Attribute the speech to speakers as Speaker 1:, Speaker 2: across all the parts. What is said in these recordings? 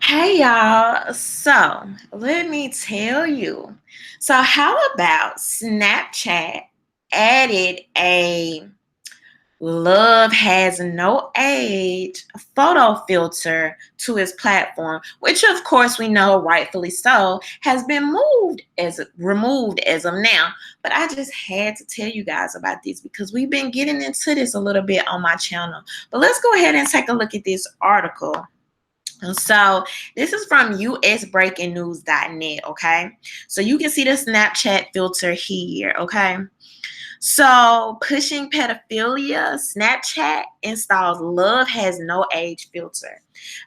Speaker 1: Hey y'all. So, let me tell you. So, how about Snapchat added a love has no age photo filter to its platform, which of course we know rightfully so has been moved as removed as of now. But I just had to tell you guys about this because we've been getting into this a little bit on my channel. But let's go ahead and take a look at this article. So this is from usbreakingnews.net, okay? So you can see the Snapchat filter here, okay? So pushing pedophilia, Snapchat installs love has no age filter.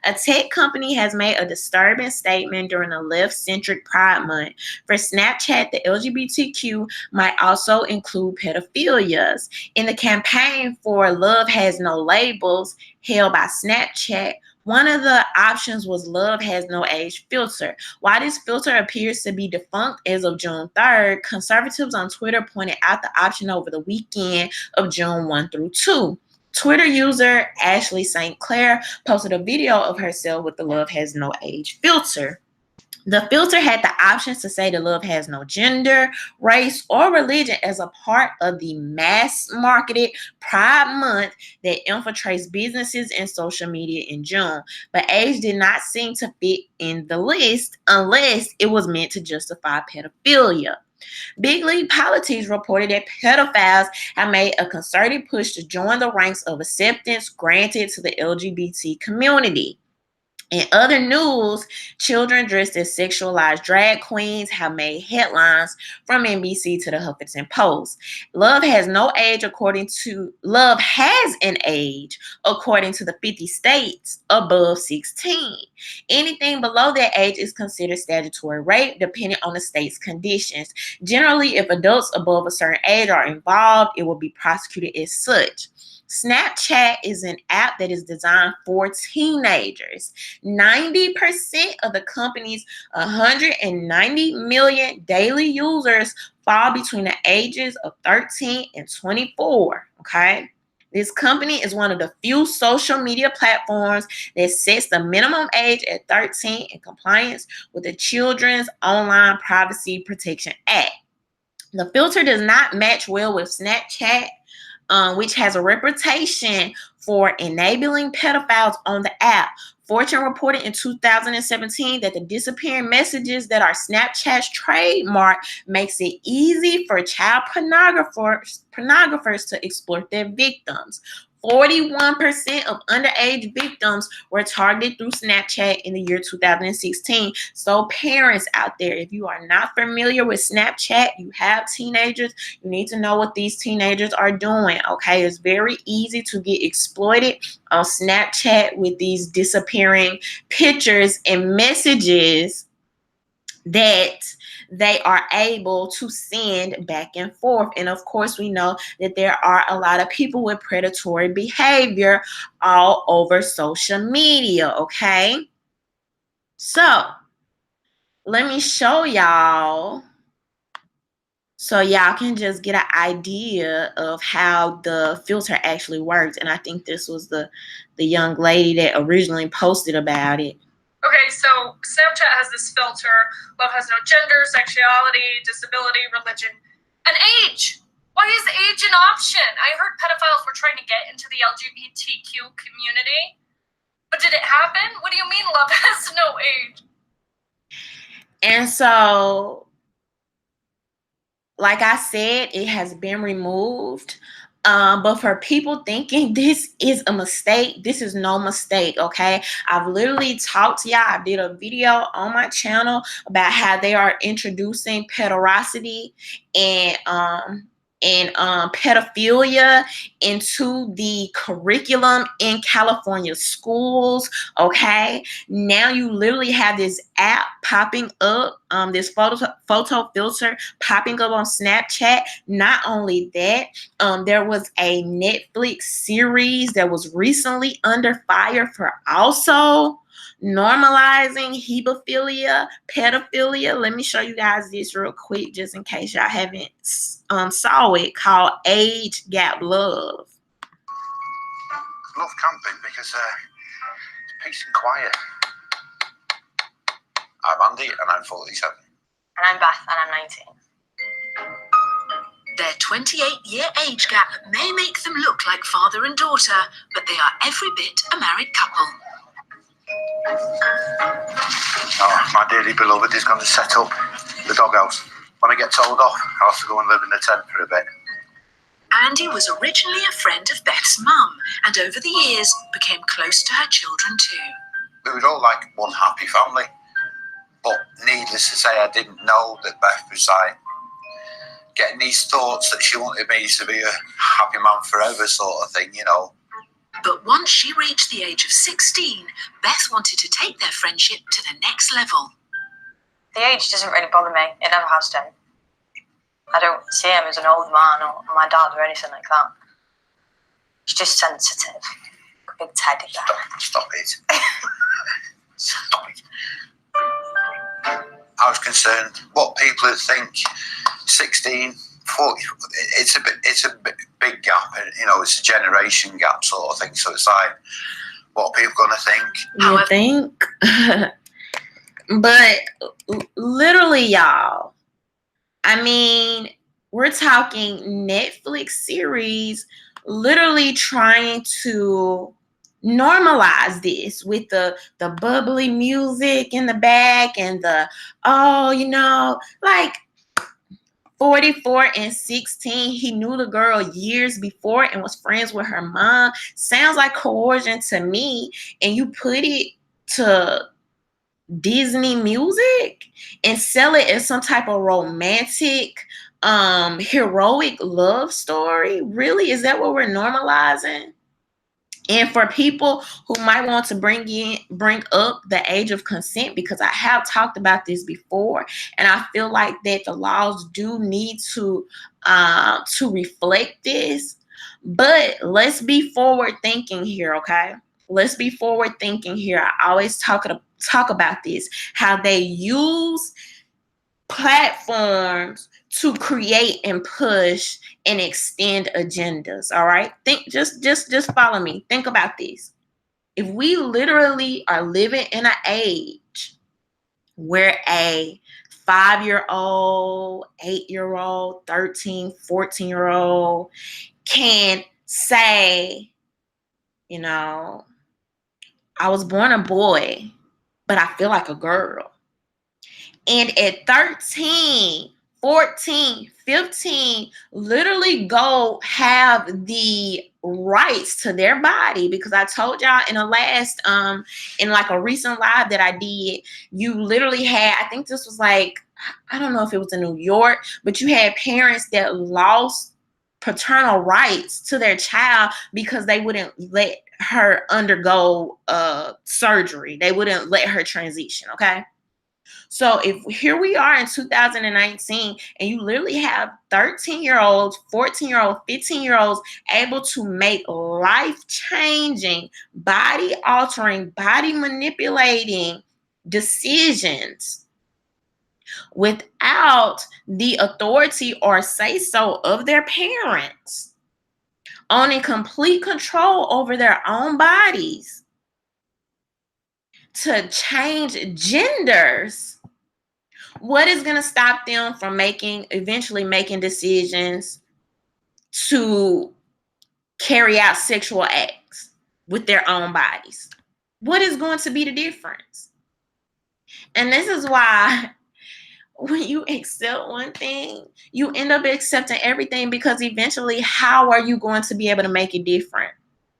Speaker 1: A tech company has made a disturbing statement during the left-centric Pride Month. For Snapchat, the LGBTQ might also include pedophilias. In the campaign for Love Has No Labels, held by Snapchat, one of the options was Love Has No Age filter. While this filter appears to be defunct as of June 3rd, conservatives on Twitter pointed out the option over the weekend of June 1 through 2. Twitter user Ashley St. Clair posted a video of herself with the Love Has No Age filter. The filter had the options to say the love has no gender, race, or religion as a part of the mass marketed Pride Month that infiltrates businesses and social media in June. But age did not seem to fit in the list unless it was meant to justify pedophilia. Big League Politics reported that pedophiles have made a concerted push to join the ranks of acceptance granted to the LGBT community. In other news, children dressed as sexualized drag queens have made headlines from NBC to the Huffington Post. Love has an age according to the 50 states above 16. Anything below that age is considered statutory rape depending on the state's conditions. Generally, if adults above a certain age are involved, it will be prosecuted as such. Snapchat is an app that is designed for teenagers. 90% of the company's 190 million daily users fall between the ages of 13 and 24. Okay. This company is one of the few social media platforms that sets the minimum age at 13 in compliance with the Children's Online Privacy Protection Act. The filter does not match well with Snapchat, which has a reputation for enabling pedophiles on the app. Fortune reported in 2017 that the disappearing messages that are Snapchat's trademark makes it easy for child pornographers to exploit their victims. 41% of underage victims were targeted through Snapchat in the year 2016. So, parents out there, if you are not familiar with Snapchat, you have teenagers, you need to know what these teenagers are doing. Okay, it's very easy to get exploited on Snapchat with these disappearing pictures and messages that they are able to send back and forth. And of course, we know that there are a lot of people with predatory behavior all over social media. Okay, so let me show y'all so y'all can just get an idea of how the filter actually works. And I think this was the young lady that originally posted about it.
Speaker 2: Okay, so Snapchat has this filter. Love has no gender, sexuality, disability, religion, and age. Why is age an option? I heard pedophiles were trying to get into the LGBTQ community. But did it happen? What do you mean love has no age?
Speaker 1: And so, like I said, it has been removed. But for people thinking this is a mistake, this is no mistake, okay? I've literally talked to y'all. I did a video on my channel about how they are introducing pederosity and pedophilia into the curriculum in California schools. Okay, now you literally have this app popping up, this photo filter popping up on Snapchat. Not only that, there was a Netflix series that was recently under fire for also normalizing hebephilia, pedophilia. Let me show you guys this real quick, just in case y'all haven't saw it, called Age Gap Love.
Speaker 3: Love camping because it's peace and quiet. I'm Andy, and I'm 47.
Speaker 2: And I'm Beth, and I'm 19.
Speaker 4: Their 28-year age gap may make them look like father and daughter, but they are every bit a married couple.
Speaker 3: Oh, my dearly beloved is going to set up the doghouse. When I get told off, I'll have to go and live in a tent for a bit.
Speaker 4: Andy was originally a friend of Beth's mum, and over the years became close to her children too.
Speaker 3: We were all like one happy family. But needless to say, I didn't know that Beth was like getting these thoughts that she wanted me to be a happy man forever sort of thing, you know.
Speaker 4: But once she reached the age of 16, Beth wanted to take their friendship to the next level.
Speaker 2: The age doesn't really bother me. It never has done. I don't see him as an old man or my dad or anything like that. He's just sensitive. Like a big teddy bear.
Speaker 3: Stop it. Stop it. I was concerned what people would think 16, 40, it's a big gap, you know, it's a generation gap sort of thing. So it's like, what are people going to think?
Speaker 1: You think? But literally, y'all, I mean, we're talking Netflix series literally trying to normalize this with the bubbly music in the back and the, oh, you know, like 44 and 16, he knew the girl years before and was friends with her mom. Sounds like coercion to me. And you put it to Disney music and sell it as some type of romantic, heroic love story. Really? Is that what we're normalizing? And for people who might want to bring up the age of consent, because I have talked about this before, and I feel like that the laws do need to reflect this. But let's be forward thinking here, okay? Let's be forward thinking here. I always talk about this, how they use platforms to create and push and extend agendas. All right, think, just follow me. Think about this. If we literally are living in an age where a 5-year-old, 8-year-old, 13, 14-year-old can say, you know, I was born a boy, but I feel like a girl. And at 13, 14, 15, literally go have the rights to their body. Because I told y'all in the last, in like a recent live that I did, you literally had, I think this was like, I don't know if it was in New York, but you had parents that lost paternal rights to their child because they wouldn't let her undergo surgery. They wouldn't let her transition, okay? So if here we are in 2019 and you literally have 13-year-olds, 14-year-olds, 15-year-olds able to make life-changing, body-altering, body-manipulating decisions without the authority or say-so of their parents, owning complete control over their own bodies, to change genders, what is going to stop them from eventually making decisions to carry out sexual acts with their own bodies? What is going to be the difference? And this is why when you accept one thing, you end up accepting everything, because eventually, how are you going to be able to make it different?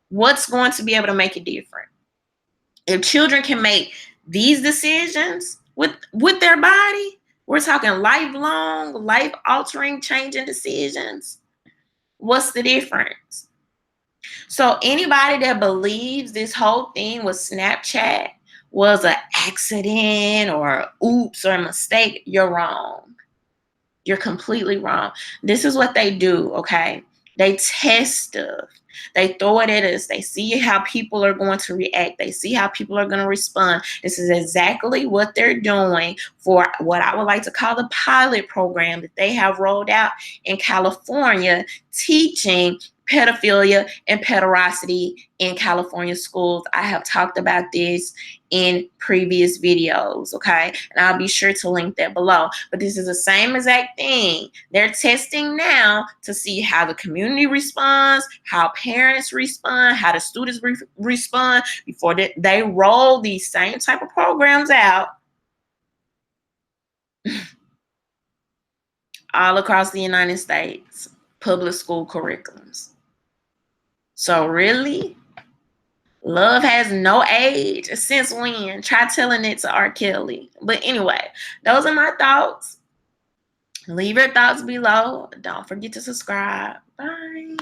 Speaker 1: What's going to be able to make it different? If children can make these decisions with their body, we're talking lifelong, life-altering, changing decisions. What's the difference? So anybody that believes this whole thing with Snapchat was an accident or oops or a mistake, you're wrong. You're completely wrong. This is what they do, okay? They test stuff. They throw it at us. They see how people are going to react. They see how people are going to respond. This is exactly what they're doing for what I would like to call the pilot program that they have rolled out in California, teaching pedophilia and pederasty in California schools. I have talked about this in previous videos, okay? And I'll be sure to link that below. But this is the same exact thing. They're testing now to see how the community responds, how parents respond, how the students respond before they roll these same type of programs out all across the United States, public school curriculums. So really, love has no age. Since when? Try telling it to R. Kelly. But anyway, those are my thoughts. Leave your thoughts below. Don't forget to subscribe. Bye.